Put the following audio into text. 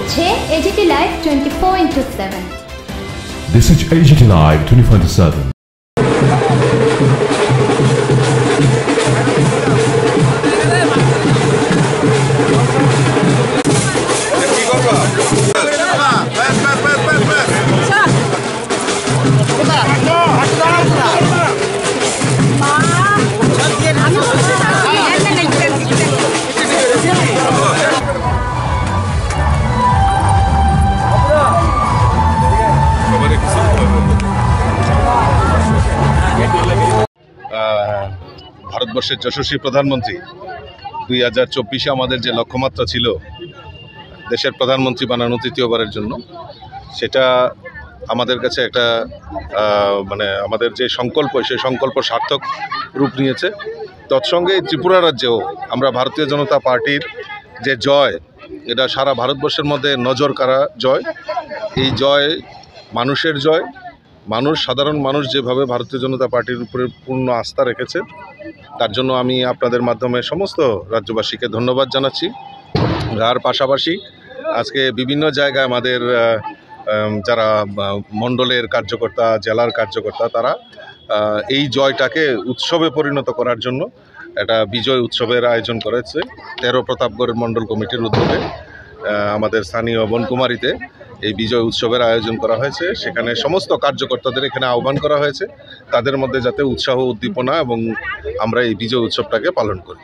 দেখছে AGT Live 24/7। This is AGT Live 24/7. ভারতবর্ষের যশস্বী প্রধানমন্ত্রী 2024-এ আমাদের যে লক্ষ্যমাত্রা ছিল দেশের প্রধানমন্ত্রী বানানো তৃতীয়বারের জন্য, সেটা আমাদের কাছে একটা আমাদের যে সংকল্প, সেই সংকল্প সার্থক রূপ নিয়েছে। তৎসঙ্গে ত্রিপুরা রাজ্যেও আমরা ভারতীয় জনতা পার্টির যে জয়, এটা সারা ভারতবর্ষের মধ্যে নজর কাড়া জয়। এই জয় মানুষের জয়। সাধারণ মানুষ যেভাবে ভারতীয় জনতা পার্টির উপরে পূর্ণ আস্থা রেখেছে, তার জন্য আমি আপনাদের মাধ্যমে সমস্ত রাজ্যবাসীকে ধন্যবাদ জানাচ্ছি। আর পাশাপাশি আজকে বিভিন্ন জায়গায় আমাদের যারা মণ্ডলের কার্যকর্তা, জেলার কার্যকর্তা, তারা এই জয়টাকে উৎসবে পরিণত করার জন্য একটা বিজয় উৎসবের আয়োজন করেছে। 13 প্রতাপগড় মণ্ডল কমিটির উদ্যোগে আমাদের স্থানীয় বনকুমারীতে এই বিজয় উৎসবের আয়োজন করা হয়েছে। সেখানে সমস্ত কার্যকর্তাদের এখানে আহ্বান করা হয়েছে, তাদের মধ্যে যাতে উৎসাহ, উদ্দীপনা এবং আমরা এই বিজয় উৎসবটাকে পালন করি।